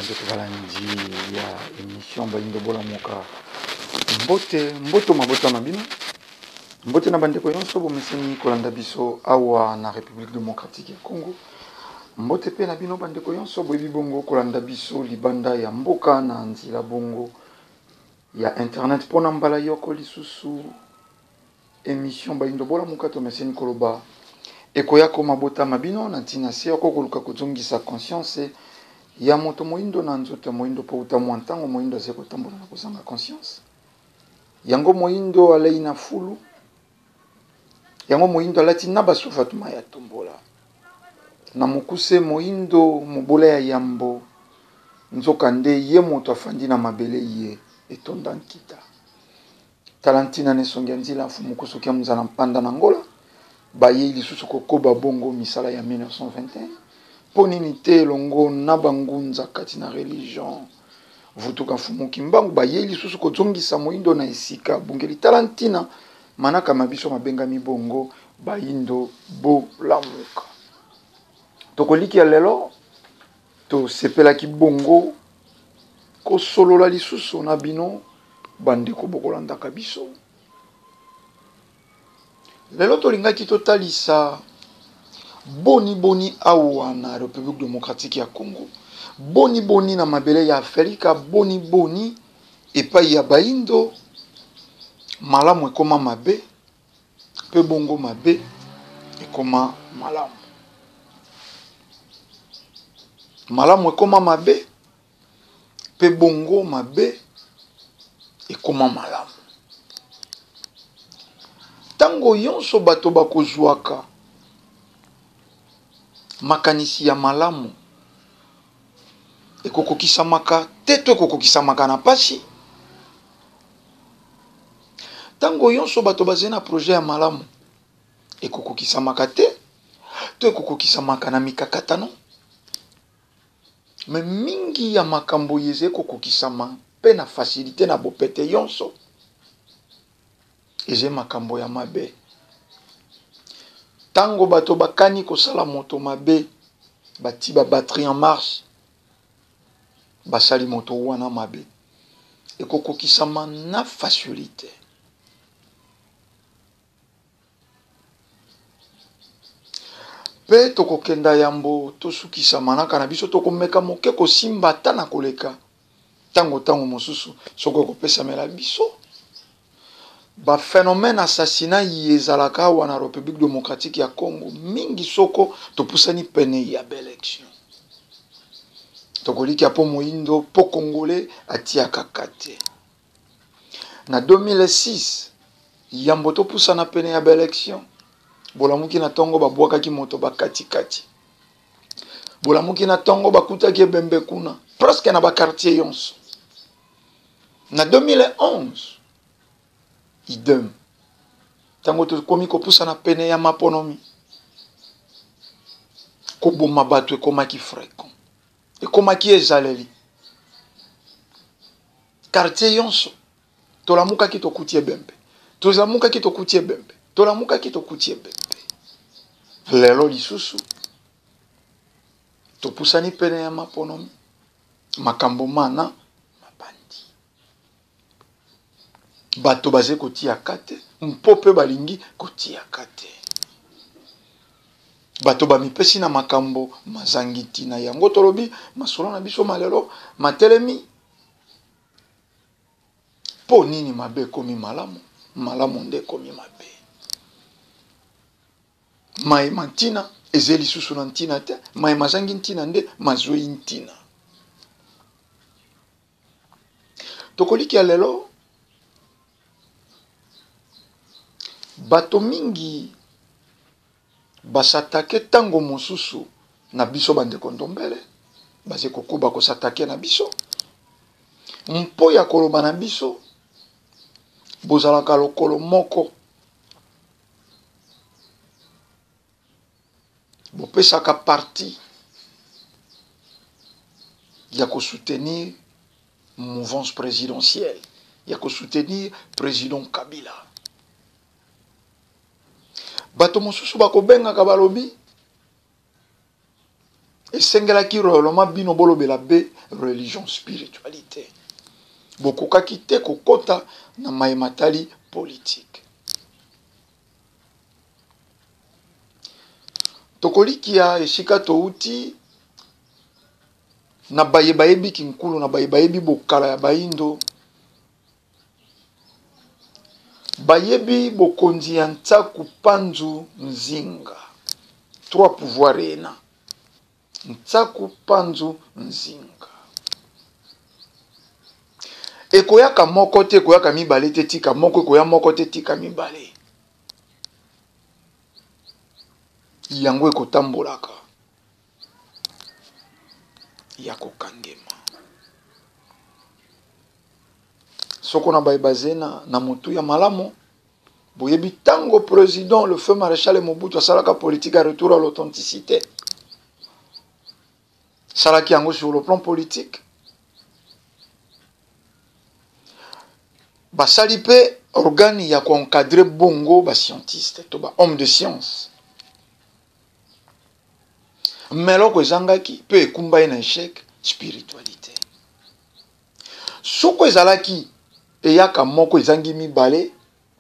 bandeko balandi ya émission Balindo Bola Moka mboto mabota na bino mbote na bandeko yonso bomeseni kolanda biso awa na République démocratique ya Congo mbote pe na bino bandeko yonso boyebi bongo kolanda biso libanda ya mboka na nzila bongo ya internet pona mbala yoko lisusu émission Balindo Bola Moka to meseni koloba ekoya ko mabota mabino na ntina se oko koluka kozongisa conscience ya moto moindo na nzoto moindo po utamu ntango moindo azeko tambola na kozanga conscience yango moindo alei na fulu yango moindo alati na basufatuma ya tombola na mokuse moindo mobola ya yambo nzoka nde ye moto afandi na mabele ye etonda nkita talantina ne songi nzila fu mokusu kia mzana mpanda na ngola baye lisusu kokoba bongo misala ya 1921 ponini te longo na bangunza kati na religion vutuka fumu kimbangu baye lisusu kozongisa moindo na esika bungeli talantina manaka mabiso mabengami bongo baindo bo lamuka tokoliki ya lelo to sepelaki bongo kosolola lisusu na bino bandeko bokolandaka biso lelo tolingaki totalisa boni awa na République démocratique ya Congo boni na mabele ya Afrika boni epai ya baindo malamu ekoma mabe pe bongo mabe ekoma malamu ekoma mabe pe bongo mabe ekoma malamu tango yonso bato bakozwaka makanisi ya malamu ekokokisamaka te to ekokokisamaka na pasi tango yonso bato bazali na projet ya malamu ekokokisamaka te to ekokokisamaka na mikakatano me mingi ya makambo yeze ekokokisama pe na facilité na bopete yonso eze makambo ya mabe tango bato bakani kosala moto mabe bati ba batterie en marche basali moto wana mabe ekokokisama na facilité pe tokokenda yambo tosukisama naka na biso tokomeka moke kosimba ata na koleka tango mosusu soko kopesamela biso ba phénomène assassinat yezalaka awa na République démocratique ya Congo mingi soko topusani pene ya élection tokoliki apo moindo po congolais atiaka kate na 2006 yambo topusana pene ya élection bolamuki na tongo babwakaki moto bakati bolamuki na tongo bakutaki ebembe kuna presque na ba quartier yonso na 2011 idem tango tokomi kopusana pene ya maponomi koboma bato ekomaki fréquent ekomaki ezaleli quartier yonso tolamukaki tokuti ebembe tozamukaki tokuti ebembe tolamukaki tokuti ebembe lelo lisusu topusani pene ya maponomi makambo mana mabandi bato baze kotia kate mpope balingi kotia kate bato bamipesi na makambo mazangiti na yango tolobi masolo na biso malelo matelemi po nini mabe komi malamu nde komi mabe mai mantina ezeli susu na ntina te mai mazangi ntina nde mazoi ntina tokoliki ya lelo bato mingi basatake tango mosusu na biso bandeko ndombele baze kokuba kosatake na biso mpo ya koloba na biso bozalaka lokolo moko bopesaka parti ya kosoutenir mouvance présidentielle ya kosoutenir président Kabila bato mosusu bakobengaka balobi Et sengelaki royaulement bino bolobela be religion spiritualité. Bokoka kite kokota na mayematali politique. Tokolikia esika touti na bayebi kinkulu na bayebi bokala ya baindo. Bayebi bokonzi ya Ntsaku Panzu Nzinga. 3 pouvoirs ena. Ntsaku Panzu Nzinga. Ekoyaka moko te, ekoyaka mibale te tika moko, ekoya moko te tika mibale. Yango ekotambolaka. Yako kangema. Soko na baibazena na mutu ya malamo. Boyebi tango président, le feu maréchal Mobutu asalaka politique à retour à l'authenticité. Salaki yango sur le plan politique. Basali pe organi ya ko encadrer bongo ba scientiste to ba homme de science. Meloko ezangaki pe ekumba na échec spiritualité. Soko ezalaki eyaka moko ezangi mibale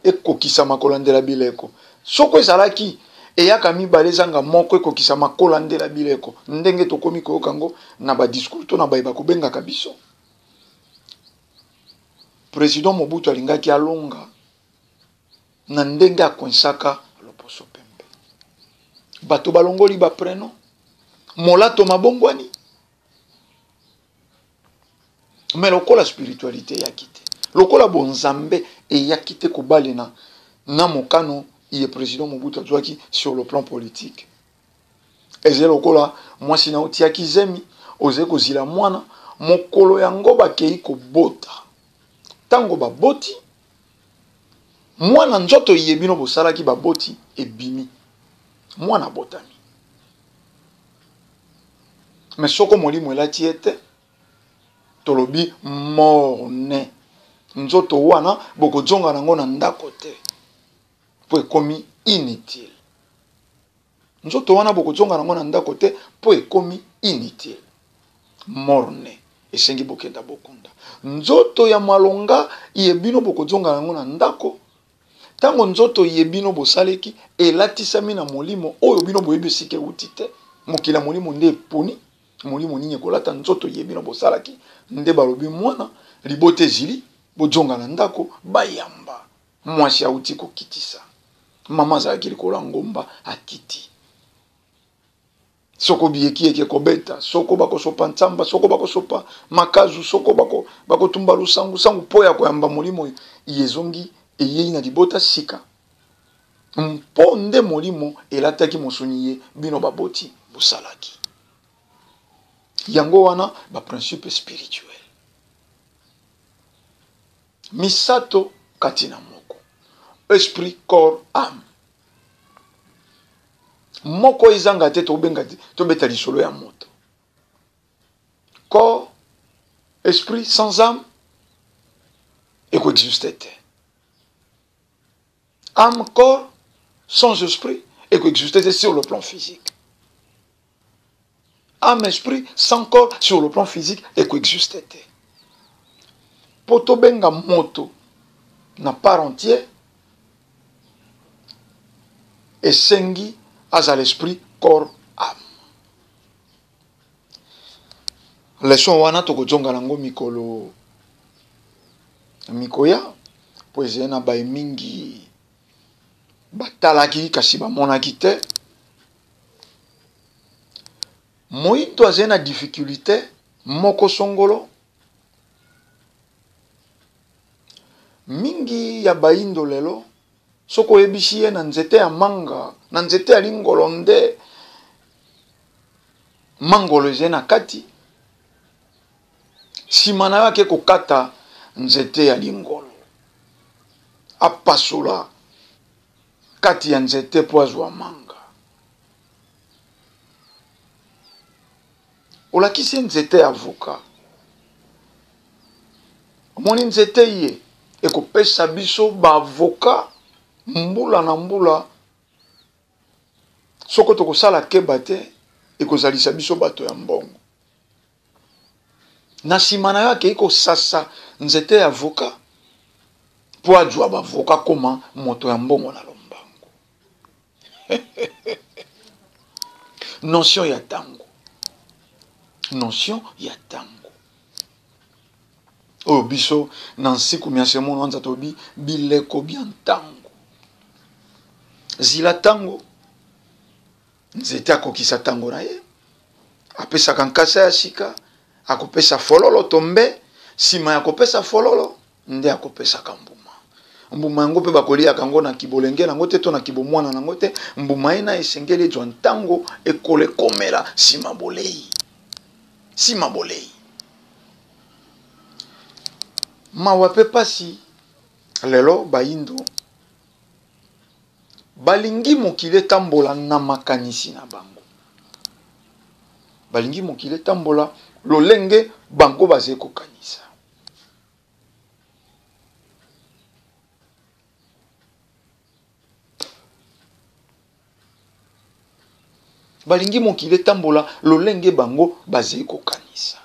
ekokisama kolandela bileko. Soko ezalaki eyaka mibale zanga moko ekokisama kolandela bileko. Ndenge tokomi koyokango na ba discours to na bayeba kubengaka biso. Président Mobutu alingaki alonga na ndenge akonsaka loposo pembe. Bato balongoli ba preno molato mabongwani. Mais lokola spiritualité ya kite. Lokola bonzambe et ya kite kobale na mokano il président Mobutu azwaki sur le plan politique. Eze lokola mwasi na otiaki zemi oze kozila mwana mokolo yango bakei kobota. Tango baboti mwana nzoto yebino bosalaki baboti ebimi. Mwana botami. Mais soko molimo elati ete tolobi morne. Nzoto wana boko zonga nango na ndako te. Po ekomi inutile. Nzoto wana boko zonga nango na ndako te po ekomi inutile. Morne esengi bokenda bokunda. Nzoto ya malonga yebino boko zonga nango na ndako. Tango nzoto yebino bosaleki elatisami na molimo oyo bino boyebi sike uti te. Mokila molimo nde poni. Molimo nini kolata nzoto yebino bosalaki nde balobi mwana libote zili bojonga na ndako bayamba mwasi auti kokitisa mama zalaki likola ngomba akiti soko biyeki eke kobeta soko bakosopa ntsamba soko bakosopa makazu soko bako tumba lusangu sangu poya koyamba molimo yezongi eyei na libota sika mpo nde molimo elataki mosuni ye bino baboti bosalaki. Yango wana ba principe spirituel. Misato katina moko. Esprit, corps, âme. Moko izanga te to benga to beta lisolo ya moto. Corps, esprit sans âme et coexiste te. Âme, corps sans esprit et coexiste te sur le plan physique. Âme, esprit, sans corps, sur le plan physique, et coexiste. Poto benga moto, na part entière, et sengi, as à l'esprit, corps, âme. Leçon wana toko jonga nango mikolo, mikoya, pues na bay mingi, batalaki, kasi ba monaki te, Moïto a une difficulté, moko songolo. Mingi ya baindo lelo, soko ebishie na nzete ya manga, na nzete ya lingolo nde, mangolo zena kati. Simana yake kokata nzete ya lingolo. Apasula kati ya nzete poazwa manga. Olakisi nzete avoka. Moni nzete ye ekopesa biso ba avoka mbula na mbula soko tokosala keba te ekozalisa biso bato ya mbongo. Na nsima na yo akei kosasa nzete ya avoka po azwa bavoka koma moto ya mbongo na lombango. Notion ya tango. Notion ya tango. Oyo biso na nsiku miase mono wanza tobi bileko bya ntango. Zila tango nzete akokisa tango na ye. Apesaka nkasa ya sika, akopesa fololo tombe, sima ya kopesa fololo nde akopesaka mbuma. Mbuma yango pe bakolia kango na kibolenge nango te to na kibomwana nango te, mbuma ina esengeli jwa ntango ekole komela sima bolei. Sima bolei. Mawa pe pasi lelo baindo balingi mokile tambola na makanisi na bango. Balingi mokile tambola lolenge bango baze kokanisa. Balingi mokile tambola lolenge bango baze kokanisa.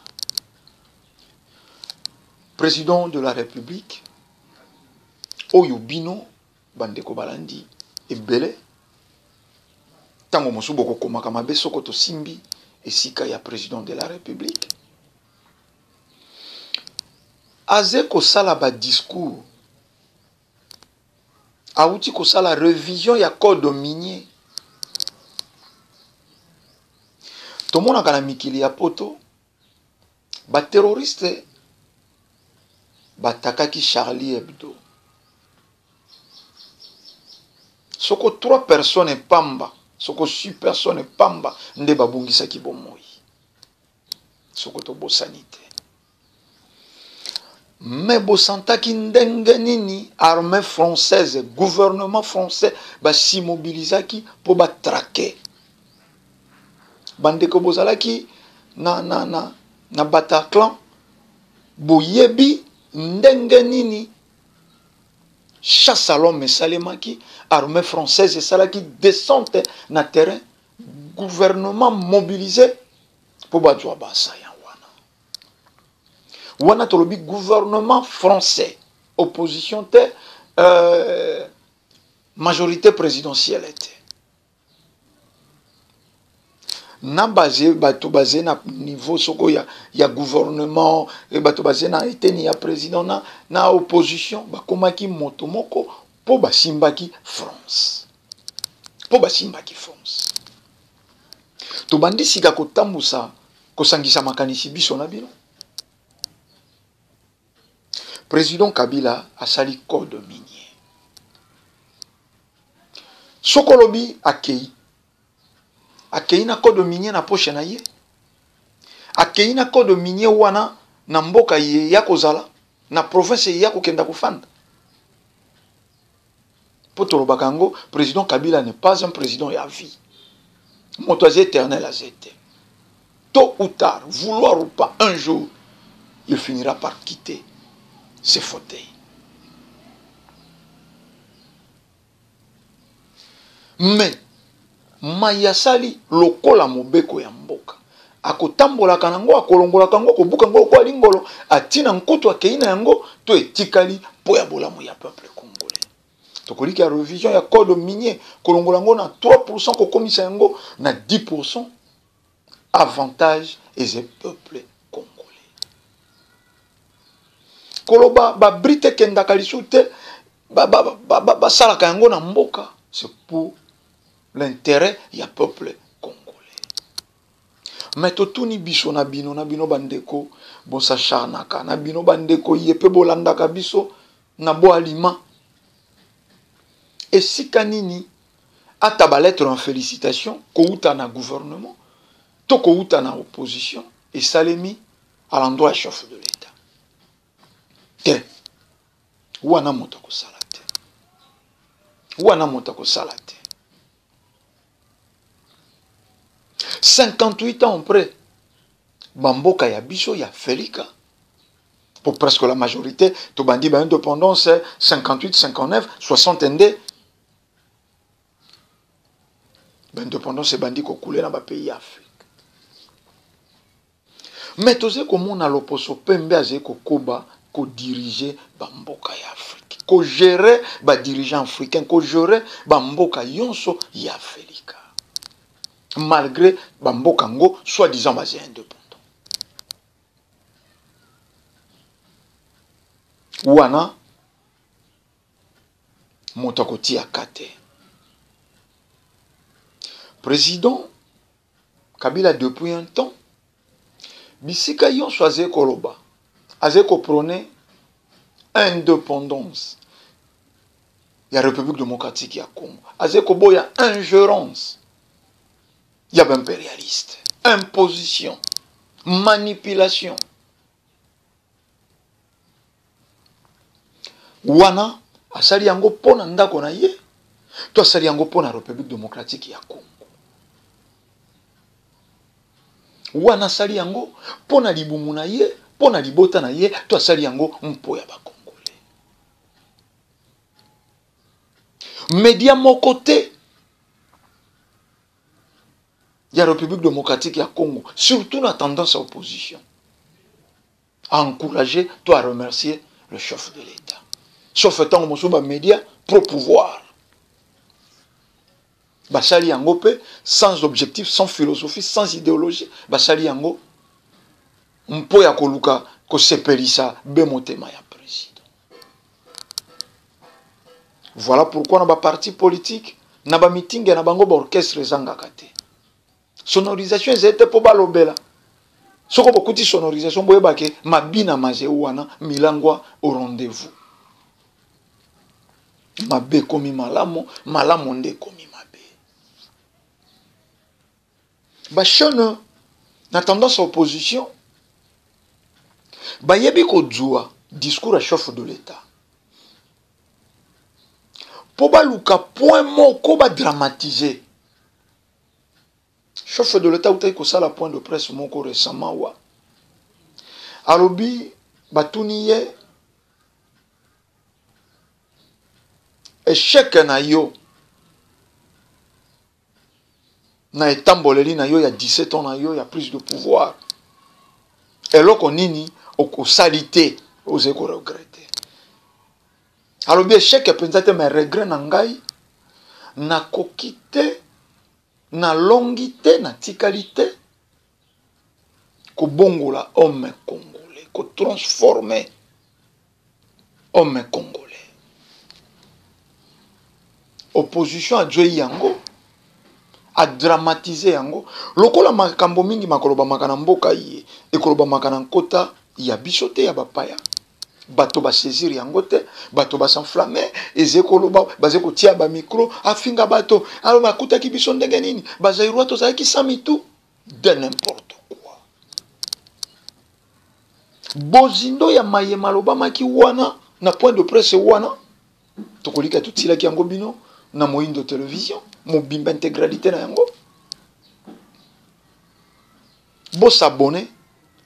Président de la République oyo bino bandeko balandi ebele tango mosubo kokomaka mabe soko to simbi esika ya président de la République aze kosala ba discours auti kosala révision ya code minier. Tomonaka na mikili ya poto ba terroriste batakaki Charlie Hebdo. Soko 3 personnes pamba, soko 6 personnes pamba nde babungisa ki bomoi. Soko to bosanite. Mais bosantaki ndenge nini armée française, gouvernement français ba s'immobilisaki po ba traquer. Bandeko bozalaki na Bataclan boyebi ndenge nini chasse à l'homme salemaki armée française esalaki descente na terrain, gouvernement mobilisé pour bazwa basaya wana tolobi gouvernement français, opposition te majorité présidentielle était na basé bato basé na niveau soko ya gouvernement et bato basé na eteni ya président na opposition bakomaki moto moko po basimbaki France. Po basimbaki France. To bandi sika kotambusa kosangisa makanisi biso na bino. Président Kabila asali code minier. Sokolobi akei akei na code minier na poche na ye. Akei na code minier wana na mboka ye ya kozala na province ye ya kokenda kufanda. Poto bakango, président Kabila n'est pas un président à vie. Moto éternel à zété. Tôt ou tard, vouloir ou pas, un jour, il finira par quitter ses fauteuils. Mais mayasali lokola mobeko ya mboka akotambola kanango akolongola kango kobuka ngo kwa lingolo atina nkutu akeina yango to etikali po ya bolamu ya peuple congolais. Tokoliki ya révision ya code minier kolongola ngo na 3% kokomisa yango na 10% avantage et peuple congolais. Koloba ba brite kenda kalisute ba salaka yango na mboka, c'est pour l'intérêt ya peuple congolais. Mais totuni biso na bino bandeko bosa charnaka na bino bandeko yepe bolandaka biso na bo aliment. Et si kanini ata ba lettre en félicitation kouta na gouvernement to kouta na opposition et salemi à l'endroit chef de l'État. Te wana moto ko salate. Wana moto ko salate. 58 ans après, Bamboka ya biso ya Felika, pour presque la majorité, to bandi ba indépendance 58, 59, 62. Indépendance bandi ko coulé dans ba pays Afrique. Mais toze komona loposo pembe aze kokoba ko diriger bamboka ya Afrique, ko gérer ba dirigeants africains, ko gérer bamboka yonso ya Afrika. Malgré bamboka ngo soi-disant basé indépendant. Wana motakoti akate. Président Kabila depuis un temps bisika yonso aze koloba aze ko prôner indépendance ya République démocratique ya Congo, aze ko boya ingérence ya impérialiste, imposition, manipulation. Wana asali yango pona ndako na ye, to asali yango pona République démocratique ya Congo. Wana asali yango pona libumu na ye, pona libota na ye, to asali yango mpo ya bakongolais. Média moko te ya République démocratique ya Congo, surtout la tendance à opposition, à encourager, toi à remercier le chef de l'État. Sauf étant que les médias pro-pouvoir. Basali yango pe sans objectif, sans philosophie, sans idéologie. Basali yango mpo ya koluka ko sepelisa be motema ya président. Voilà pourquoi na ba parti politique, na ba meeting na bango ba orchestre zangaka te. Sonorisation ezete po balobela. Soko bokuti sonorisation boyebake mabina maze wana milangwa au rendez-vous. Mabe komi malamo, malamo nde komi mabe. Ba chone na tendance à opposition. Ba yebi ko djua discours à chef de l'État. Po ba luka point moko ba dramatiser. Chef de l'État ou ko sala point de presse moko récemment wa. Alobi batuniye échec na yo na etamboleli na yo ya 17 ans na yo ya prise de pouvoir. Et loko nini oko salité ose ko regretter. Alobi échec pensate mais regret na ngai na kokite na longité na tikalité ko bongola homme congolais, ko transformer homme congolais. Opposition a joué yango, a dramatisé yango. Lokola makambo mingi makoloba makana mboka ye, e koloba makana nkota ya bisote ya bapaya. Bato ba saisir yango te, bato ba s'enflammer, eze koloba baze ko tia ba micro, afinga bato, alo makuta ki biso ndenge nini, bazairwa to za ki samitu de n'importe quoi. Bozindo ya maye maloba maki wana na point de presse wana, tokolika tutila ki yango bino na moindo télévision, mobimba intégralité na yango. Bo s'abonner,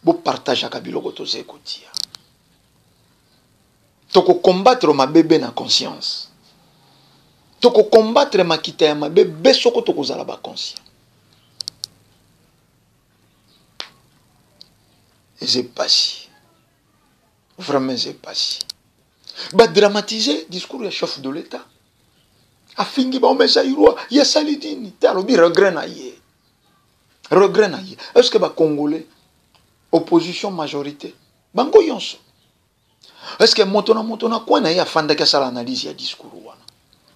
bo partager kabiloko to ze kotia. Toko combattre ma bébé na conscience. Toko combattre ma kita ya ma bébé soko toko zala ba conscient. Et c'est pas si. Vraiment c'est pas si. Ba dramatiser discours ya chef de l'État. Afingi ba omeza irwa ya salidini. Talobi regret na ye. Regret na ye. Est-ce que ba Congolais opposition majorité bango yonso. Est-ce que motona kwa na ye afanda ka sala analyse ya discours wana.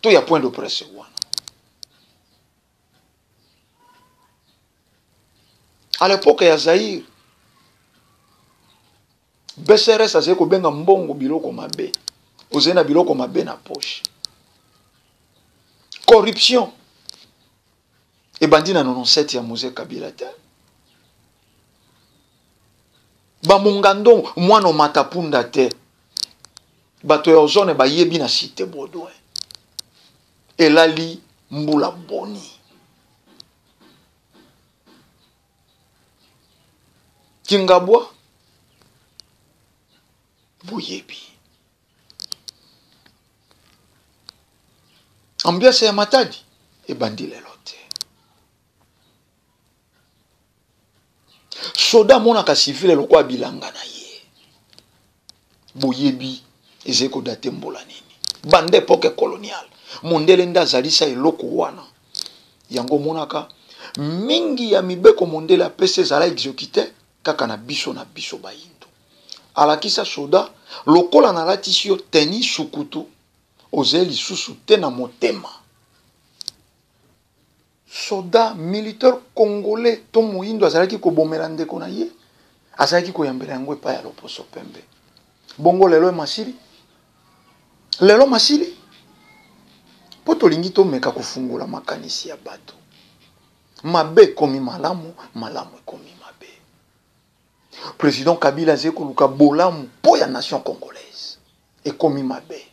To ya point de presse wana. À l'époque ya Zaïre, BCRS aze ko benga mbongo biloko mabe. Ozena biloko mabe na poche. Corruption. Et bandi na 97 ya Mose Kabila te. Ba mungando mwana matapunda te. Bato ya ozone ba yebi na cité Baudouin. Elali mbula boni. Kingabwa boyebi. Ambiance ya Matadi e bandi lelo te. soda monaka civile lokwa bilanga na ye boyebi ezeko date mbola nini bande époque coloniale mondele nda zalisa eloko wana yango monaka mingi ya mibeko mondele apese zala exécuté kaka na biso bayindo alakisa soda lokola na latisio teni sukutu ozeli susu te na motema soda militaire congolais to moyindo azalaki kobomela ndeko na ye azalaki koyambela yango epai ya loposo pembe bongo lelo masili po tolingi tomeka kofungula makanisi ya bato mabe komi malamu ekomi mabe président Kabila azali koluka bolamu po ya nation congolaise ekomi mabe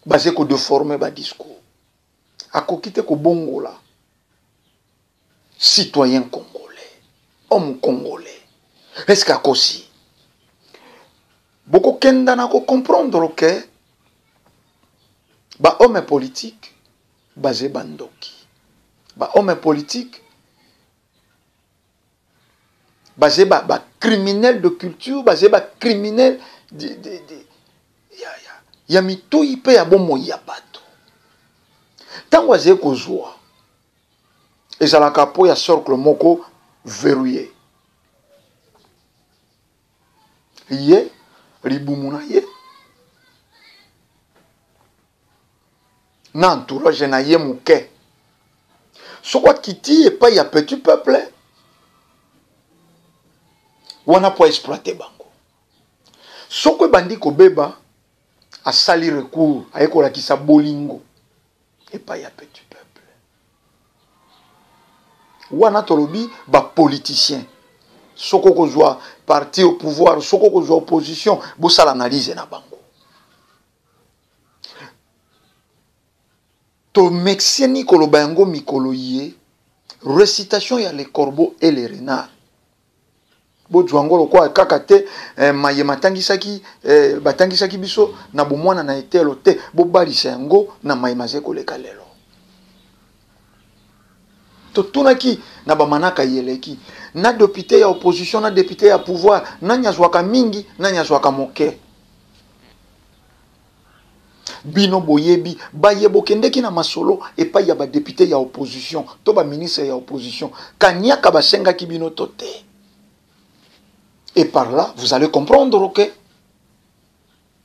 bazali kodeforme badiscours akoki te kobongola citoyen congolais homme congolais est-ce qu'akosi boko kenda na ko comprendre que ba homme politique basé bandoki ba homme politique basé ba criminel de culture basé ba criminel ya mitoi pe ya bomo ya bato tango azé kozwa ezalaka po ya cercle moko verrouillé ye libumu na ye na entourage na ye moke soko akiti epai ya petit peuple wana po exploiter bango soko ebandi kobeba asali recours ayekolakisa bolingo epai ya petit peuple wana tolobi bapoliticien soko kozwa parti au pouvoir soko kozwa opposition bosala analyse na bango to mexieni koloba yango mikolo ye récitation ya les corbeaux et les renards bojwango lokwa kaka te maye matangisaki batangisaki biso na bomwana na etelo te bobalisa yango na maye maze koleka lelo totunaki na bamanaka yeleki na député ya opposition na député ya pouvoir na nyazwaka mingi na nyazwaka moke bino boyebi bayebo kendeki na masolo epai ya ba député ya opposition to ba ministre ya opposition kanyaka basengaki bino tote et par là vous allez comprendre que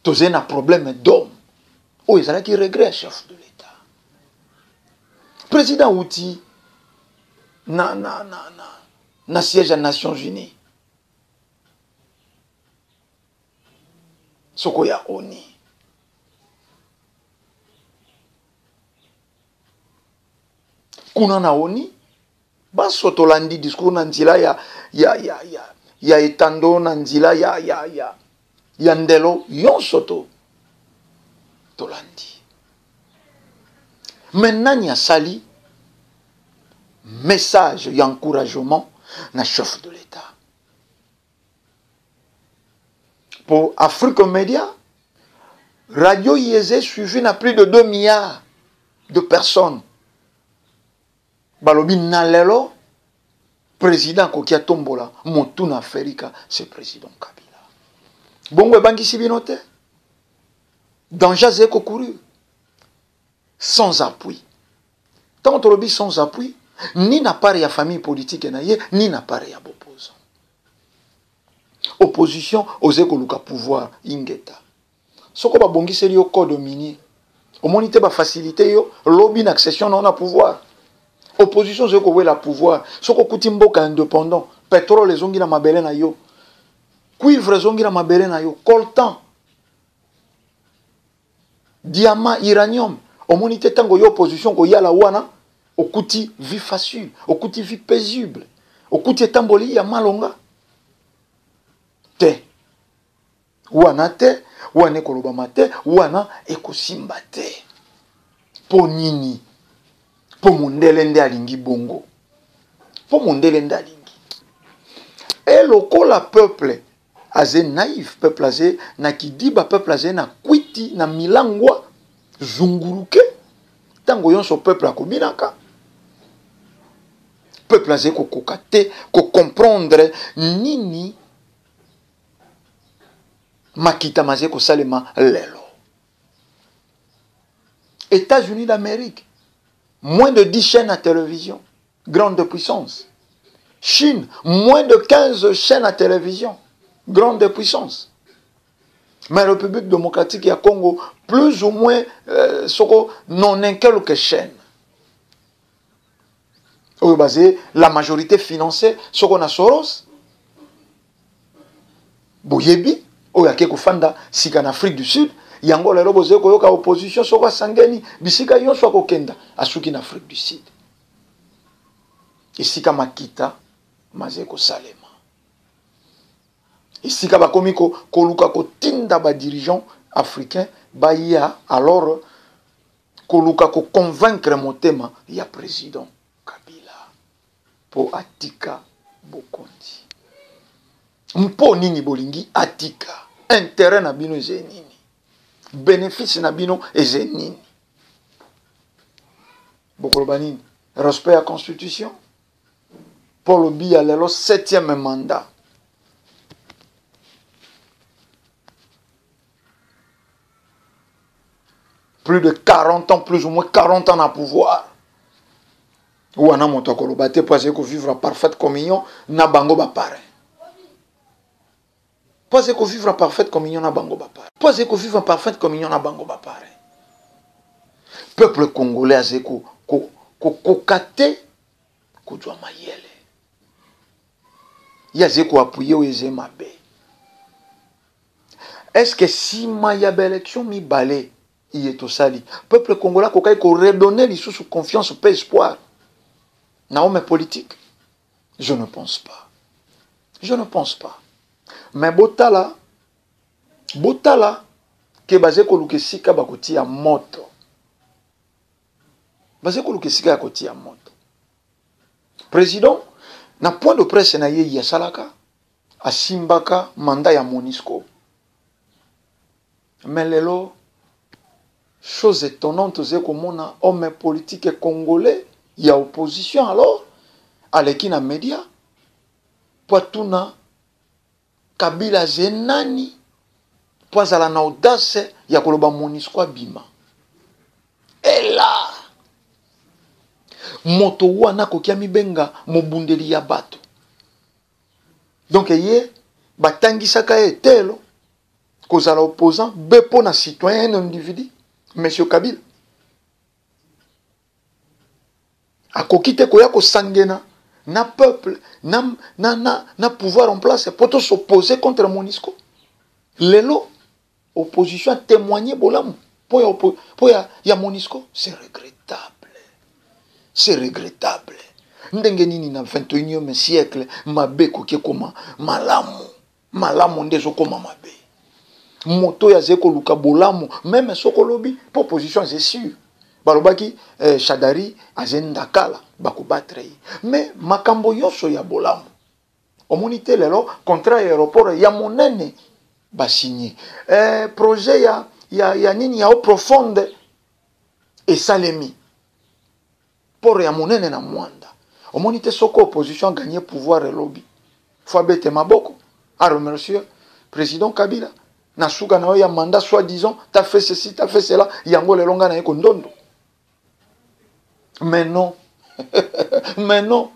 tozé na problème d'homme ou ils allaient qui regrette chef de l'état président outi na siège des Nations Unies soko ya oni kuna na oni baso tolandi discours na nzila ya etando na nzila ya ndelo yonso tolandi maintenant ya sali message et encouragement na chef de l'État. Pour Afrique Média, Radio IEZ suivi na plus de 2 milliards de personnes. Balobi Nalelo, président Kokia Tombola, Motuna Ferika, c'est président Kabila. Bongo Bangi Sibinote, danger zeko couru, sans appui. Tant que tu sans appui, ni na part ya famille politique na ye, ni na part ya opposant. Opposition ose koluka pouvoir ingeta. Soko ba bongi seli yo code minier. Au monité ba facilité yo lobby na accession na pouvoir. Opposition ose ko la pouvoir. Soko kuti mboka indépendant, pétrole ezongi na mabele na yo. Cuivre ezongi na mabele na yo, coltan. Diamant, uranium. Au monité tango yo opposition ko yala wana. Okuti vie facile, okuti vie paisible, okuti etamboli ya malonga. Te. Wana te, wana ekolobama te, wana ekosimba te. Po nini? Po mondele nde alingi bongo. Po mondele nde alingi. Et lokola peuple aze naïf, peuple aze na kidiba, peuple aze na kwiti, na milangwa, zunguruke. Tango yonso peuple akobinaka. peuple azali kokoka te comprendre nini makita mazali kosalema lelo. États-Unis d'Amérique, moins de 10 chaînes à télévision, grande puissance. Chine, moins de 15 chaînes à télévision, grande puissance. Mais la République démocratique du Congo, plus ou moins, non quelques chaînes. La majorité financée, ce qu'on a Soros, Boyebi, Oyake Kofanda, Sika en Afrique du Sud, yango lelo boze koyoka opposition soko sangeni bisika yonso akokenda asuki na Afrique du Sud. Isika makita mazeko salema. Isika bakomi koluka kotinda ba dirigeants africains baya alors koluka ko convaincre motema ya président Kabila po atika Bokondi. Mpo nini bolingi atika intérêt na bino zenini. Bénéfice na bino ezenini. Bokolobanini. Respect à la Constitution. Paul Biya lelo 7e mandat. Plus de 40 ans, plus ou moins 40 ans à pouvoir. Ou ana moto kolobate parce que vivre en parfaite communion na bango ba pare. Parce que vivre en parfaite communion na bango ba pare. Parce que vivre en parfaite communion na bango ba pare. Peuple congolais azeko kokate ko jwa mayele. Yazeko appuyer oeze mabe. Est-ce que si maya élection mi balé il est au sali. Peuple congolais kokai ko redonner les sous confiance paix espoir. Na homme politique. Je ne pense pas. Je ne pense pas. Mais botala ke basé ko lukesika bakoti ya moto. Basé ko lukesika ya koti ya moto. Président na point de presse na ye ya salaka asimbaka mandat ya Monisco. Mais lelo chose étonnante c'est comme on homme politique congolais il y a opposition alors aleki na média poatuna Kabila zenani poazala na audace ya koloba Monisco abima. Et là moto wana kokia mibenga mobundeli ya bato. Donc ye batangisaka etelo kozala opposant bepo na citoyen individu monsieur Kabila. Akokite koya ko sangena na peuple na pouvoir en place pour s'opposer contre Monisco. Lelo opposition a témoigné bolam pour ya Monisco, c'est regrettable. C'est regrettable. Ndenge nini na 21e siècle mabe kokie koma malamu ndezo koma mabe. Moto ya zeko luka bolamu même sokolobi proposition c'est sûr. Balobaki Shadari azenda kala bakubatre. Mais makambo yoso ya bolamu. Omonite lelo contrat aéroport ya monene ba signé. Projet ya nini ya profonde et salemi. Pour ya monene na mwanda. Omonite soko opposition gagner pouvoir et lobby. Faut bete maboko. A remercier président Kabila. Na suka na ya mandat soi-disant t'as fait ceci, t'as fait cela, yango le longa na yeko ndondo. Mais non. Mais non.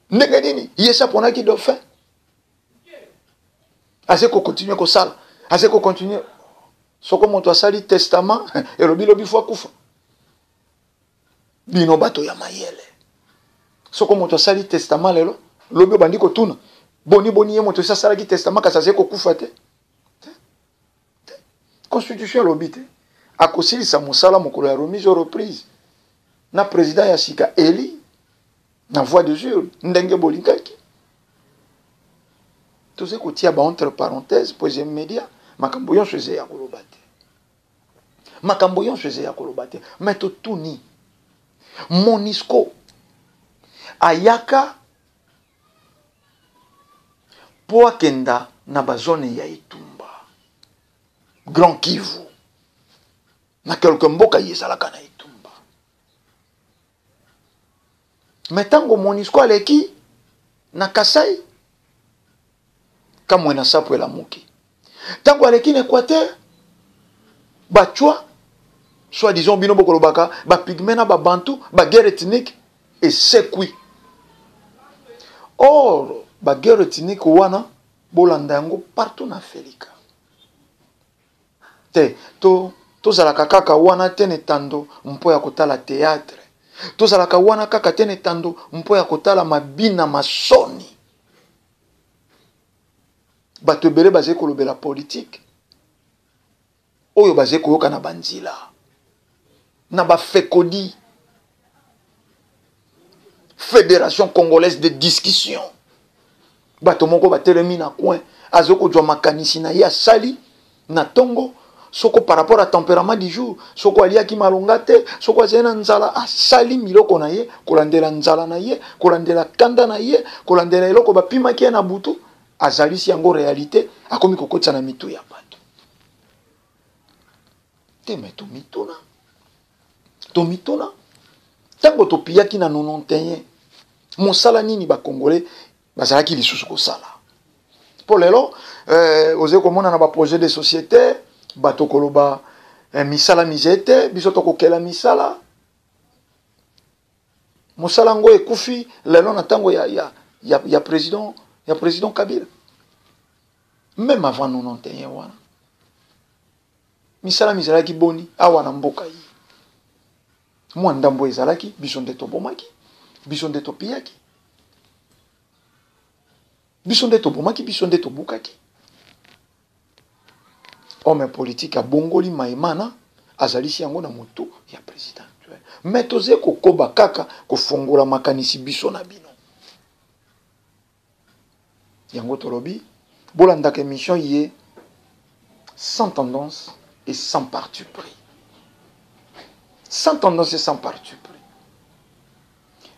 Negadini, yesa pona ki do fait. Assez qu'on continue ko sala. Assez qu'on continue. Soko moto asali testament et lobi fwa kufa. Bino bato ya mayele. Soko moto asali testament lelo, lobi bandi ko tuna. Boni ye moto sala ki testament ka sase ko kufa te. Constitution lobi te. Akosili sa mosala mokolo ya remise aux reprises. Na président ya sika Eli na voix de jure ndenge bolinkaki. Tout ce kotia ba entre parenthèses pour les médias makambo yon cheze ya kolobate. Makambo yon cheze ya kolobate. Mais tout ni Monisco ayaka po akenda na bazone ya Itumba Grand Kivu na quelque mboka yesalaka na Itumba. Mais tango Monisco aleki na Kasai kama na sapo la muki. Tango aleki na Équateur bachwa soit disons bino bokolobaka ba pygmée ba bantu ba guerre ethnique et sekui. Or ba guerre ethnique wana bolanda yango partout na Afrique. Te to zalaka kaka wana tene tando mpo ya kotala théâtre. To zalaka wana kaka tene tando mpo ya kotala mabina masoni. Bato ebele baze kolobela politique. Oyo baze koyoka na banzila. Na ba FECODI. Fédération Congolaise de Discussion. Bato moko batelemi na coin. Azoko jwa makanisi na ya sali na tongo. Soko par rapport à tempérament du jour. Soko aliaki malongate. Soko azena nzala asali miloko na ye. Kolandela nzala na ye. Kolandela kanda na ye. Kolandela eloko bapima kia na butu. Azalisi yango réalité. Akomi kokotsa na mitu ya bato. Te me to mitona. To mitona. Tango to piyaki na 91. Mosala nini ba Congolais. Bazalaki lisusu kosala. Pour lelo. Oze komona na ba projet de société. Bato koloba misala mizete. Biso toko kela misala. Mosala ngo ekufi. Lelo na tango ya président. Ya président Kabila. Même avant 91 wana. Misala mizalaki boni. Awa na mboka yi. Mwa ndambo ezalaki. Biso nde to bomaki. Biso nde to piyaki. Biso nde to bomaki. Biso nde to bukaki. Homme politique a bongoli maimana. Azalisi yango na moto ya président. Mais toze kokoba kaka. Kofongola makanisi biso na bino. Yango tolobi. Bolandaka émission yé. Sans tendance et sans parti pris. Sans tendance et sans parti pris.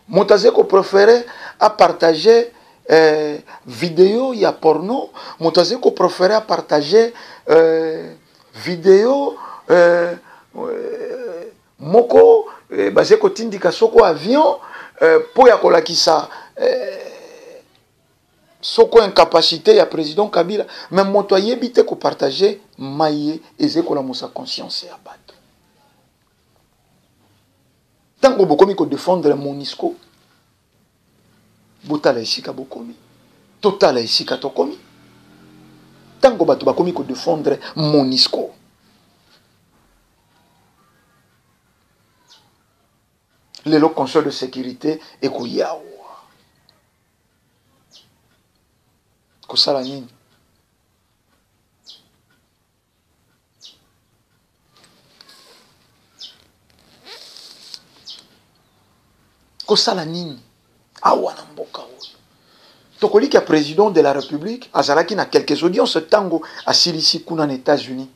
Motaze ko préféré à partager vidéo ya porno. Motaze ko préféré à partager vidéo moko basé ko tindika soko avion po ya kolakisa soko incapacité ya président Kabila. Mais moto yebite ko partager maye ezeko la musa conscience ya bato. Tango bokomi ko défendre Monisco. Botala esika bokomi. Totala esika tokomi. Tango bato bakomi ko défendre Monisco. Lelo conseil de sécurité et kuyawa. Kosala nini? Kosala nini? Awa na mboka oyo. Tokoliki ya président de la République azalaki na quelques audiences tango asilisi kuna na États-Unis.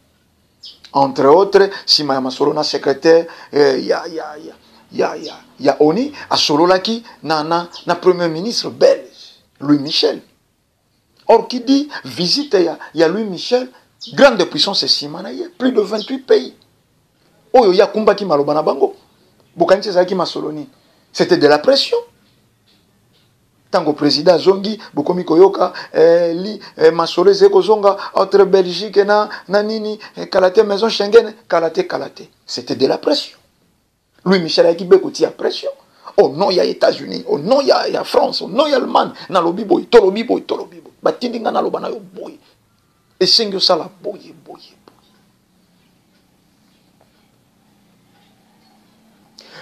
Entre autres, sima ya masolo na secrétaire ya ONU asololaki na premier ministre belge Louis Michel. Or qui dit visite ya Louis Michel, grande puissance sima na ye, plus de 28 pays. Oyo ya kumbaki maloba na bango. Bokanisi ezalaki masoloni. C'était de la pression. Tango président zongi bokomi koyoka masolo zeko zonga entre Belgique na nini kalate maison Schengen kalate. C'était de la pression. Louis Michel a qui bekoti a pression. Oh non, il y a États-Unis, oh non, il y a France, oh non, il y a Allemagne, na lobi boy, tolobi boy. Batindinga na loba na yo boy. Et singyo sala boy.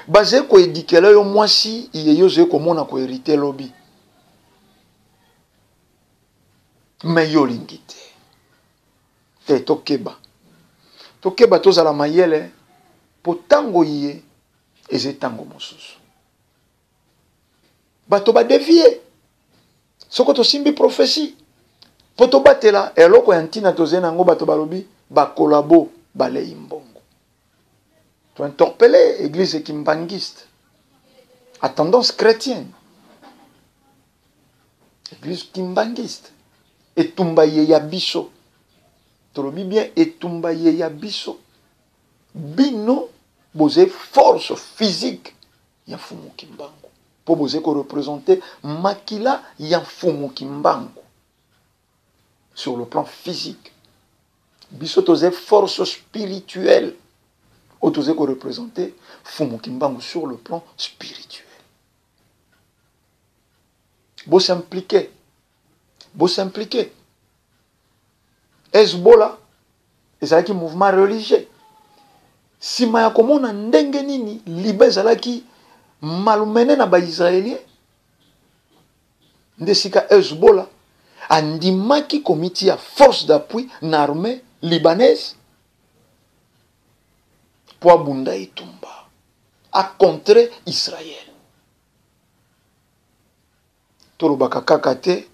Basé ko édikela yo mwasi iyeyo ze ko mona ko hériter lobby. Mais yo lingite. Te tokeba. Tokeba tozala mayele po tango yé eze tango mosusu. Bato ba dévier. Soko to simbi prophétie. Po to batela eloko ya ntina tozena ngo bato balobi ba kolabo bale imbongo. Tu as interpellé l'église kimbangiste à tendance chrétienne. Église kimbangiste. Et tumbaye ya biso. Tolobi bien et tumbaye ya biso. Bino, bose force physique. Ya fumu kimbango. pour vous représenter makila ya fumu kimbangu sur le plan physique. Biso toze force spirituelle. Autosé ko représenter fumu kimbangu sur le plan spirituel. Vous s'impliquer. Vous s'impliquer. Hezbollah, ezalaki mouvement religieux. Sima ya komona ndenge nini libe ezalaki malumene na ba Israélien. Ndesika Hezbollah andimaki komiti ya force d'appui na armée libanaise pour abunda etumba à contrer Israël. Tolobaka kaka te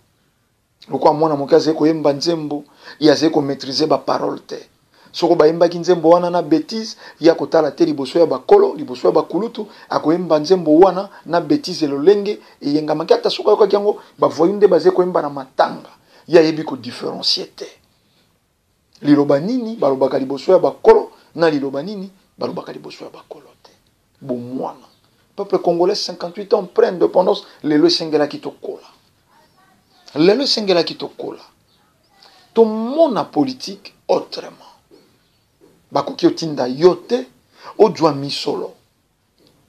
lokwa mwana moki azali koyemba nzembo ye azali komaîtriser baparole te. Soko bayembaki nzembo wana na bêtise ya kotala te liboso ya bakolo liboso ya bakulutu akoyemba nzembo wana na bêtise lolenge eyengamaki ata soko ayokaki yango bavoyi nde bazali koyemba na matanga ye ayebi kodifferencie te. Liloba nini balobaka liboso ya bakolo na liloba nini balobaka liboso ya bakolo te. Bomwana peuple congolais 58 ans près d'indépendance lelo esengelaki tokola. Lelo esengelaki tokola. Tomona politique autrement. Bakoki otinda yo te ojwa misolo.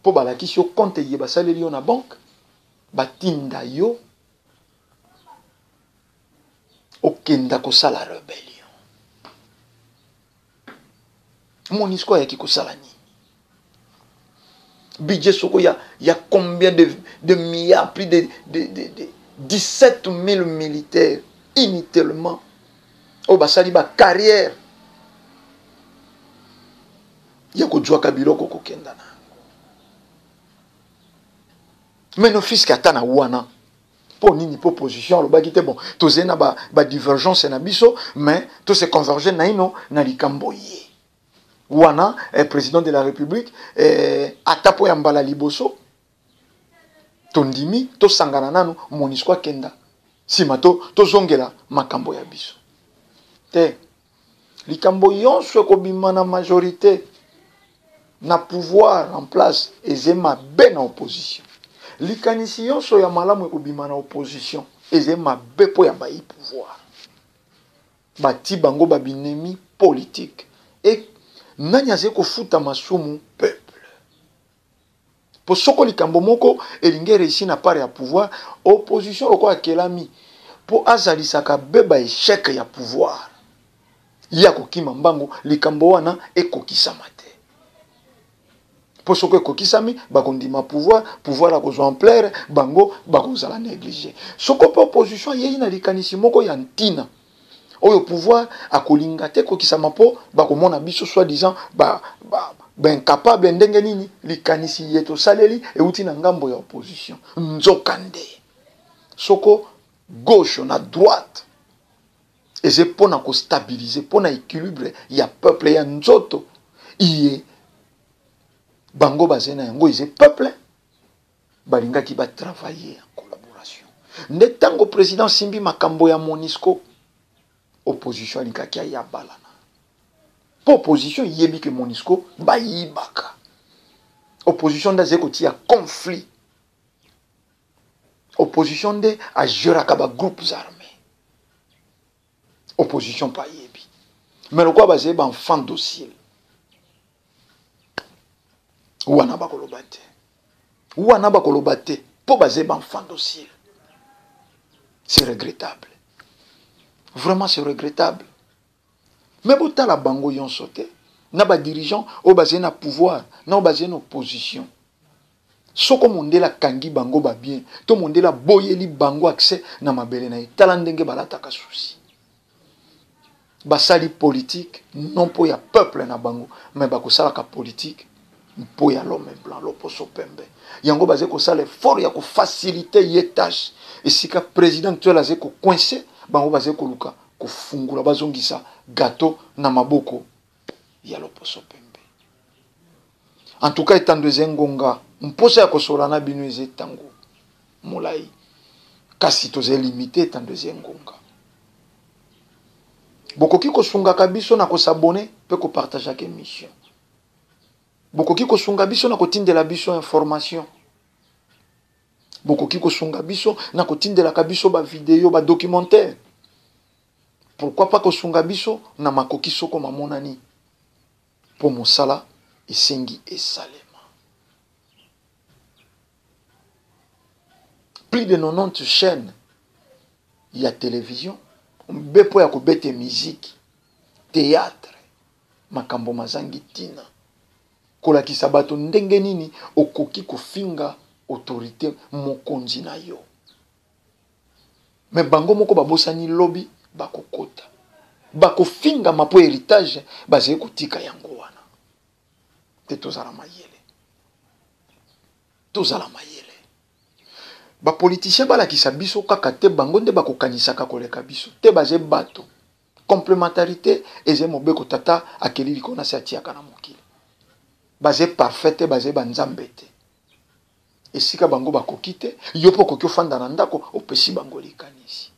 Po balakisi yo compte ye basaleli yo na banque batinda yo okenda kosala rébellion. Monisco ayaki kosala nini? Budget soko y a combien de milliards, plus de 17 000 militaires inutilement. Oh basali ba carrière. Yako jwa kabilo koko kendana. Mais nos fils katana wana. Pour nini pour position le bagite bon. Tozena ba divergence na biso, mais to se converger na ino na likamboye. Wana président de la République atapo ya mbala liboso tondimi to sangana nanu monisco kenda sima to zongela makambo ya biso te likambo yonso ekobima na majorité na pouvoir en place ezema be na opposition likanisi yonso ya malamu ekobima na opposition ezema be po ya bayi pouvoir bati bango babinemi politique et nani aze kofuta masumu peuple. Po soko likambo moko elinge réussi na part ya pouvoir, opposition loko akelami po azalisaka beba échec ya pouvoir. Ya kokima mbango likambo wana ekokisama te. Po soko ekokisami bakondima pouvoir la kozwa ampleur bango bakozala négligé. Soko po opposition yeyi na likanisi moko ya ntina. Oyo pouvoir akolinga te kokisama po bakomona biso soi-disant incapable ndenge nini likanisi yeto saleli euti na ngambo ya opposition nzokande soko gauche na droite eze pona ko stabiliser pona équilibre ya peuple ya nzoto iye bango bazena yango eze peuple balingaki ba travailler en collaboration nde tango président simbi makambo ya Monisco opposition alikaki ya balana. Pour opposition yebi que Monisco ba yibaka. Opposition ndaze ko tia conflit. Opposition de a juraka ba groupes armés. Opposition pa yebi. Mais le quoi basé ba enfant docile. Wana ba kolobate. Wana ba kolobate pour basé ba enfant docile. C'est regrettable. Vraiment, c'est regrettable. Mais si la bango yon sauté, na ba dirigeant au basé na pouvoir, na basé na opposition. Soko monde la kangi bango ba bien, to monde la boyeli bango accès na mabele na talandenge balata ka souci. Basali politique non pour ya peuple na bango, mais ba ko sala ka politique pour ya l'homme blanc, l'opposo pembe. Yango basé ko sala fort ya ko faciliter ye tâche. Et si ka président tu la zé ko coincé bango baze koluka kufungula bazongisa gâteau na maboko ya loposo pembe. En tout cas étant deuxième ngonga mposa ya kosola na bino eze tango molai kasi toze limité étant deuxième ngonga bokoki kosunga kabiso na kosabone pe ko partager ke mission bokoki kosunga biso na kotindela biso information bokoki kosunga biso na kotindelaka biso ba vidéo ba documentaire. Pourquoi pas kosunga biso na makoki soko mamonani pour mosala esengi esalema. Plus de 90 chaînes ya télévision, bepo ya kobete musique, théâtre, makambo mazangi tina. Kolakisa bato ndenge nini okoki kofinga autorité mokonzi na yo. Mais bango moko babosani lobby bakokota. Bakofinga mapo héritage bazé kotika yango wana. Te tozala mayele. Tozala mayele. Ba politicien balakisa biso kaka te bango nde bakokanisaka koleka biso. Te bazé bato. Complémentarité eze mobeko tata akeli likona se atiaka na mokili. Bazé parfaite bazé banzambete. Esika bango bakokite yopo kokyo fanda na ndako opesi bango likanisi.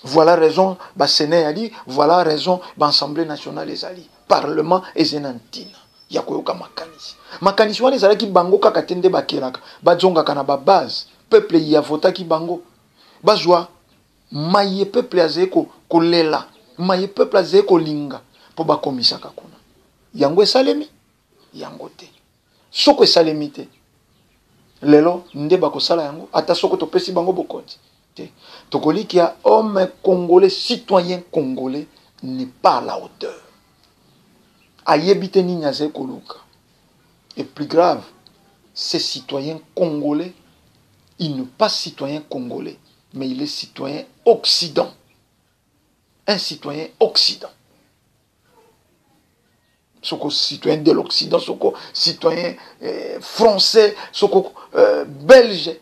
Voilà raison ba Sénat ali, voilà raison ba Assemblée nationale ezali, Parlement ezenantina ya koyoka makanisi. Makanisi wana ezalaki bango kaka tende bakelaka, bazongaka na ba base, peuple ya votaki bango. Bazwa maye peuple azeko kolela, maye peuple azeko linga po bakomisaka kuna. Yango esalemi, yango te. Soko esalemi te. Lelo nde bakosala yango, ata soko topesi bango bokonzi. Tokoliki ya homme congolais, citoyen congolais n'est pas à la hauteur. Ayebite ni nyaze koluka. Et plus grave, ces citoyens congolais, il n'est pas citoyen congolais, mais il est citoyen occident. Un citoyen occident. Soko citoyen de l'Occident, soko citoyen français, soko belge.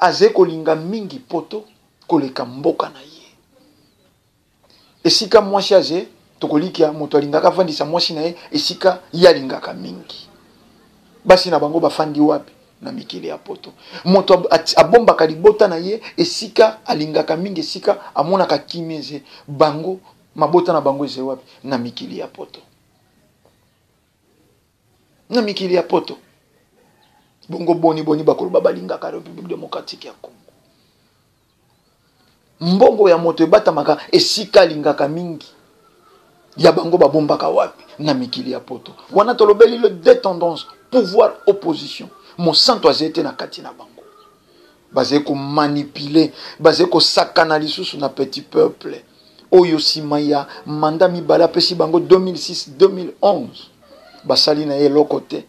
Aze kolinga mingi poto koleka mboka na ye. Esika mwasi aze tokolikia moto alingaka fandisa mwasi na ye esika yalingaka mingi. Basi na bango bafandi wapi na mikili ya poto. Moto abombaka libota na ye esika alingaka mingi esika amonaka kimeze bango mabota na bango eze wapi na mikili ya poto. Na mikili ya poto. Bongo boni bakoloba balingaka République démocratique ya Congo. Mbongo ya moto ebatamaka esika lingaka mingi. Ya bango babombaka wapi na mikili ya poto. Wana tolobeli le deux tendances, pouvoir opposition. Mon santo azete na kati na bango. Bazé ko manipuler, bazé ko sakana lisusu na petit peuple. Oyo simaya manda mibala pesi bango 2006-2011. Basali na ye lokote.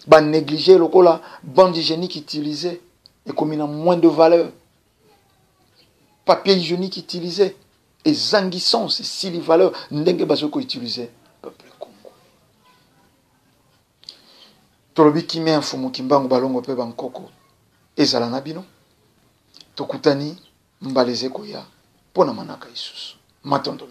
Ba négliger lokola bande hygiénique utilisée et comme il a moins de valeur. Papier hygiénique utilisé et zanguissance et si les valeurs ndenge bazoko utilisé peuple Congo. Tolobi kimi infomo kimbango balongo pe bankoko ezala na bino. Tokutani mbaleze koya pona manaka isusu. Matondo.